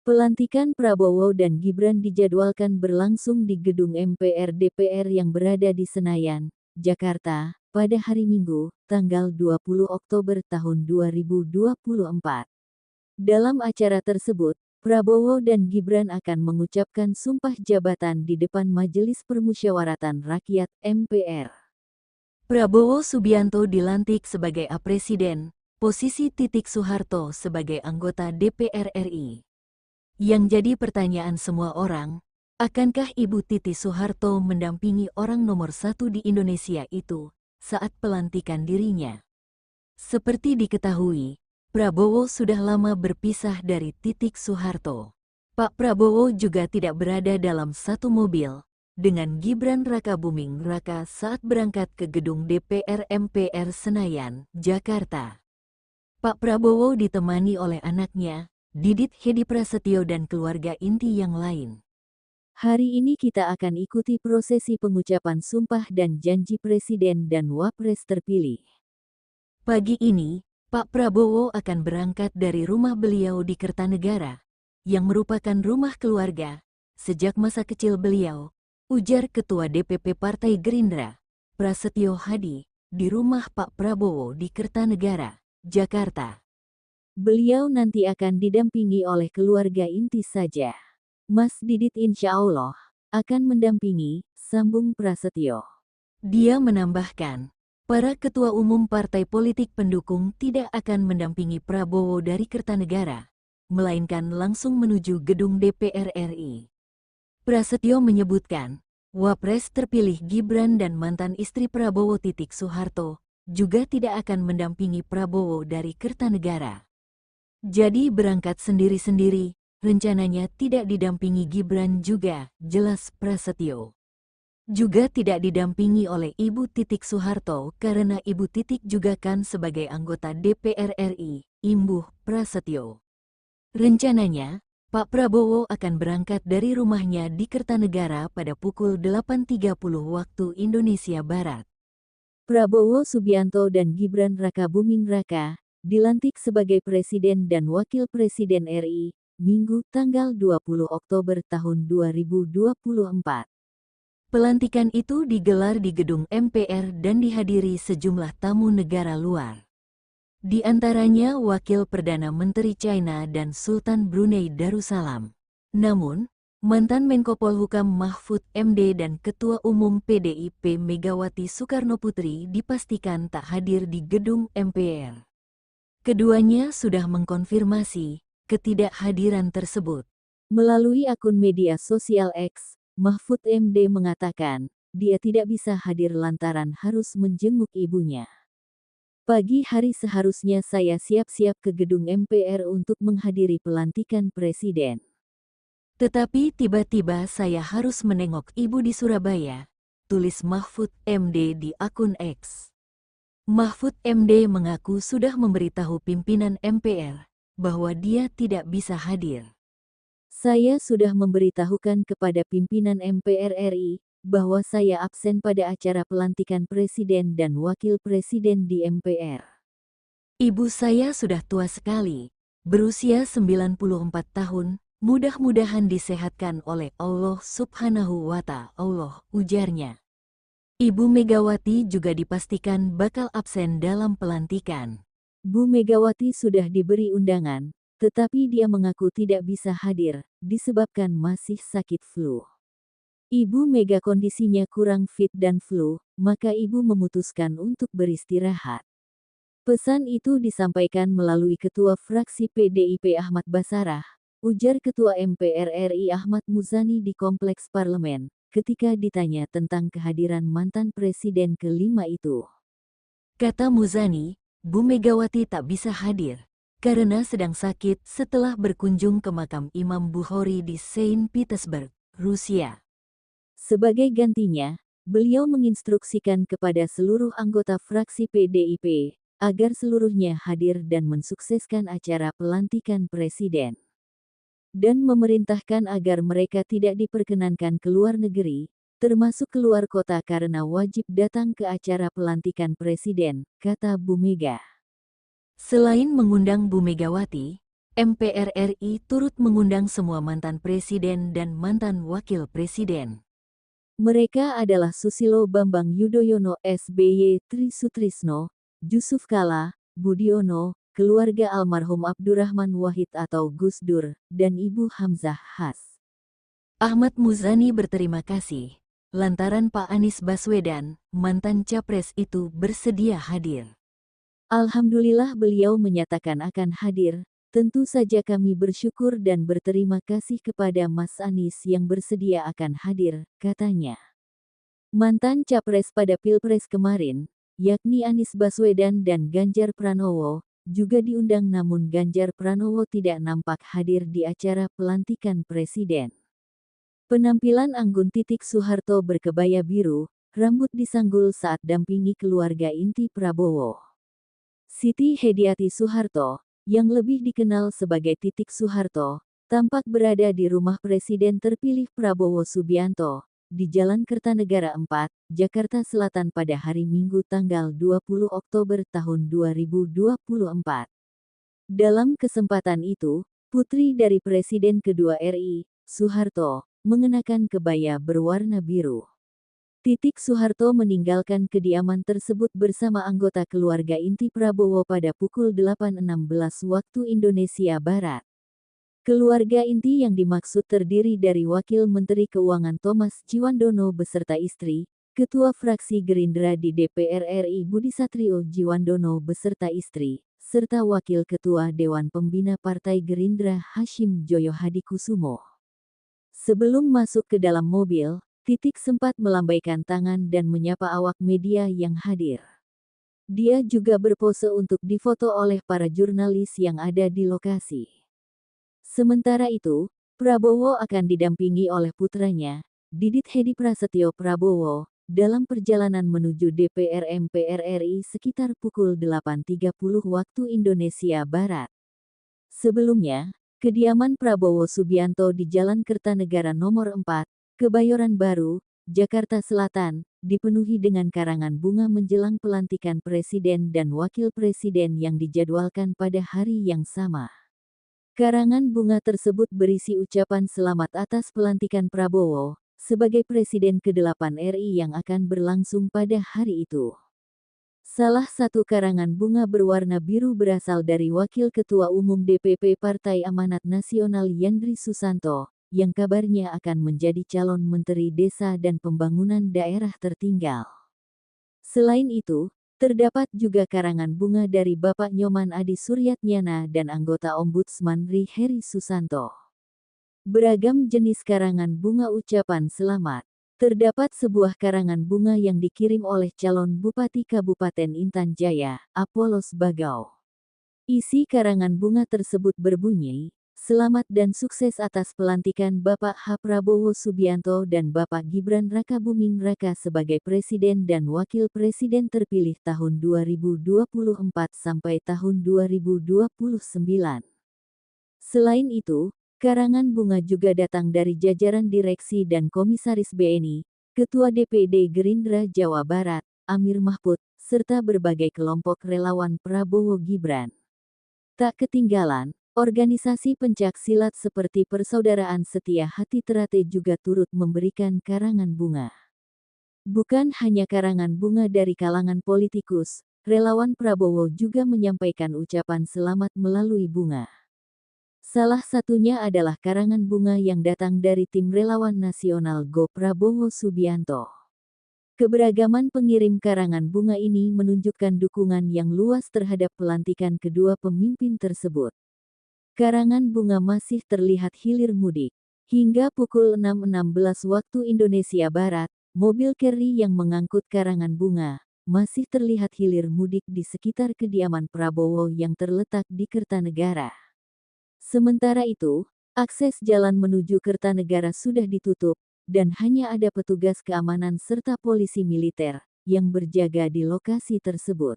Pelantikan Prabowo dan Gibran dijadwalkan berlangsung di gedung MPR DPR yang berada di Senayan, Jakarta, pada hari Minggu, tanggal 20 Oktober tahun 2024. Dalam acara tersebut, Prabowo dan Gibran akan mengucapkan sumpah jabatan di depan Majelis Permusyawaratan Rakyat (MPR). Prabowo Subianto dilantik sebagai Presiden, posisi Titik Soeharto sebagai anggota DPR RI. Yang jadi pertanyaan semua orang, akankah Ibu Titi Soeharto mendampingi orang nomor satu di Indonesia itu saat pelantikan dirinya? Seperti diketahui, Prabowo sudah lama berpisah dari Titik Soeharto. Pak Prabowo juga tidak berada dalam satu mobil dengan Gibran Rakabuming Raka saat berangkat ke gedung DPR MPR Senayan, Jakarta. Pak Prabowo ditemani oleh anaknya, Didit Hedi Prasetyo dan keluarga inti yang lain. Hari ini kita akan ikuti prosesi pengucapan sumpah dan janji Presiden dan Wapres terpilih. Pagi ini, Pak Prabowo akan berangkat dari rumah beliau di Kertanegara, yang merupakan rumah keluarga, sejak masa kecil beliau, ujar Ketua DPP Partai Gerindra, Prasetyo Hadi, di rumah Pak Prabowo di Kertanegara, Jakarta. Beliau nanti akan didampingi oleh keluarga inti saja. Mas Didit insya Allah akan mendampingi, sambung Prasetyo. Dia menambahkan, para ketua umum partai politik pendukung tidak akan mendampingi Prabowo dari Kertanegara, melainkan langsung menuju gedung DPR RI. Prasetyo menyebutkan, Wapres terpilih Gibran dan mantan istri Prabowo Titik Soeharto juga tidak akan mendampingi Prabowo dari Kertanegara. Jadi berangkat sendiri-sendiri, rencananya tidak didampingi Gibran juga, jelas Prasetyo. Juga tidak didampingi oleh Ibu Titik Soeharto karena Ibu Titik juga kan sebagai anggota DPR RI, imbuh Prasetyo. Rencananya, Pak Prabowo akan berangkat dari rumahnya di Kertanegara pada pukul 8.30 waktu Indonesia Barat. Prabowo Subianto dan Gibran Rakabuming Raka dilantik sebagai Presiden dan Wakil Presiden RI, Minggu tanggal 20 Oktober tahun 2024. Pelantikan itu digelar di gedung MPR dan dihadiri sejumlah tamu negara luar. Di antaranya Wakil Perdana Menteri China dan Sultan Brunei Darussalam. Namun, mantan Menko Polhukam Mahfud MD dan Ketua Umum PDIP Megawati Soekarnoputri dipastikan tak hadir di gedung MPR. Keduanya sudah mengkonfirmasi ketidakhadiran tersebut. Melalui akun media sosial X, Mahfud MD mengatakan, dia tidak bisa hadir lantaran harus menjenguk ibunya. Pagi hari seharusnya saya siap-siap ke gedung MPR untuk menghadiri pelantikan Presiden. Tetapi tiba-tiba saya harus menengok ibu di Surabaya, tulis Mahfud MD di akun X. Mahfud MD mengaku sudah memberitahu pimpinan MPR bahwa dia tidak bisa hadir. Saya sudah memberitahukan kepada pimpinan MPR RI bahwa saya absen pada acara pelantikan Presiden dan Wakil Presiden di MPR. Ibu saya sudah tua sekali, berusia 94 tahun, mudah-mudahan disehatkan oleh Allah Subhanahu wa Ta'ala, ujarnya. Ibu Megawati juga dipastikan bakal absen dalam pelantikan. Bu Megawati sudah diberi undangan, tetapi dia mengaku tidak bisa hadir, disebabkan masih sakit flu. Ibu Mega kondisinya kurang fit dan flu, maka ibu memutuskan untuk beristirahat. Pesan itu disampaikan melalui Ketua Fraksi PDIP Ahmad Basarah, ujar Ketua MPR RI Ahmad Muzani di Kompleks Parlemen, ketika ditanya tentang kehadiran mantan Presiden kelima itu. Kata Muzani, Bu Megawati tak bisa hadir, karena sedang sakit setelah berkunjung ke makam Imam Bukhari di Saint Petersburg, Rusia. Sebagai gantinya, beliau menginstruksikan kepada seluruh anggota fraksi PDIP, agar seluruhnya hadir dan mensukseskan acara pelantikan Presiden. Dan memerintahkan agar mereka tidak diperkenankan keluar negeri, termasuk keluar kota karena wajib datang ke acara pelantikan Presiden, kata Bu Mega. Selain mengundang Bu Megawati, MPR RI turut mengundang semua mantan presiden dan mantan wakil presiden. Mereka adalah Susilo Bambang Yudhoyono SBY, Tri Sutrisno, Jusuf Kalla, Budiono, keluarga almarhum Abdurrahman Wahid atau Gus Dur, dan Ibu Hamzah Has. Ahmad Muzani berterima kasih lantaran Pak Anies Baswedan, mantan capres itu bersedia hadir. Alhamdulillah beliau menyatakan akan hadir. Tentu saja kami bersyukur dan berterima kasih kepada Mas Anies yang bersedia akan hadir, katanya. Mantan capres pada Pilpres kemarin, yakni Anies Baswedan dan Ganjar Pranowo, juga diundang namun Ganjar Pranowo tidak nampak hadir di acara pelantikan presiden. Penampilan Anggun Soeharto berkebaya biru, rambut disanggul saat dampingi keluarga inti Prabowo. Siti Hediati Soeharto, yang lebih dikenal sebagai Titik Soeharto, tampak berada di rumah Presiden terpilih Prabowo Subianto, di Jalan Kertanegara 4, Jakarta Selatan pada hari Minggu tanggal 20 Oktober tahun 2024. Dalam kesempatan itu, putri dari Presiden kedua RI, Soeharto, mengenakan kebaya berwarna biru. Titik Soeharto meninggalkan kediaman tersebut bersama anggota keluarga inti Prabowo pada pukul 8.16 waktu Indonesia Barat. Keluarga inti yang dimaksud terdiri dari Wakil Menteri Keuangan Thomas Djiwandono beserta istri, Ketua Fraksi Gerindra di DPR RI Budi Satrio Djiwandono beserta istri, serta Wakil Ketua Dewan Pembina Partai Gerindra Hashim Joyo Hadikusumo. Sebelum masuk ke dalam mobil, Titik sempat melambaikan tangan dan menyapa awak media yang hadir. Dia juga berpose untuk difoto oleh para jurnalis yang ada di lokasi. Sementara itu, Prabowo akan didampingi oleh putranya, Didit Hedi Prasetyo Prabowo, dalam perjalanan menuju DPR MPR RI sekitar pukul 8.30 waktu Indonesia Barat. Sebelumnya, kediaman Prabowo Subianto di Jalan Kertanegara nomor 4, Kebayoran Baru, Jakarta Selatan, dipenuhi dengan karangan bunga menjelang pelantikan presiden dan wakil presiden yang dijadwalkan pada hari yang sama. Karangan bunga tersebut berisi ucapan selamat atas pelantikan Prabowo sebagai Presiden ke-8 RI yang akan berlangsung pada hari itu. Salah satu karangan bunga berwarna biru berasal dari Wakil Ketua Umum DPP Partai Amanat Nasional Yandri Susanto, yang kabarnya akan menjadi calon Menteri Desa dan Pembangunan Daerah Tertinggal. Selain itu, terdapat juga karangan bunga dari Bapak Nyoman Adi Suryatnyana dan anggota Ombudsman RI Heri Susanto. Beragam jenis karangan bunga ucapan selamat. Terdapat sebuah karangan bunga yang dikirim oleh calon Bupati Kabupaten Intan Jaya, Apolos Bagau. Isi karangan bunga tersebut berbunyi, "Selamat dan sukses atas pelantikan Bapak H. Prabowo Subianto dan Bapak Gibran Rakabuming Raka sebagai Presiden dan Wakil Presiden terpilih tahun 2024 sampai tahun 2029. Selain itu, karangan bunga juga datang dari jajaran direksi dan komisaris BNI, Ketua DPD Gerindra Jawa Barat, Amir Mahfud, serta berbagai kelompok relawan Prabowo Gibran. Tak ketinggalan, organisasi pencak silat seperti Persaudaraan Setia Hati Terate juga turut memberikan karangan bunga. Bukan hanya karangan bunga dari kalangan politikus, relawan Prabowo juga menyampaikan ucapan selamat melalui bunga. Salah satunya adalah karangan bunga yang datang dari tim relawan nasional Go Prabowo Subianto. Keberagaman pengirim karangan bunga ini menunjukkan dukungan yang luas terhadap pelantikan kedua pemimpin tersebut. Karangan bunga masih terlihat hilir mudik. Hingga pukul 6.16 waktu Indonesia Barat, mobil carry yang mengangkut karangan bunga masih terlihat hilir mudik di sekitar kediaman Prabowo yang terletak di Kertanegara. Sementara itu, akses jalan menuju Kertanegara sudah ditutup, dan hanya ada petugas keamanan serta polisi militer yang berjaga di lokasi tersebut.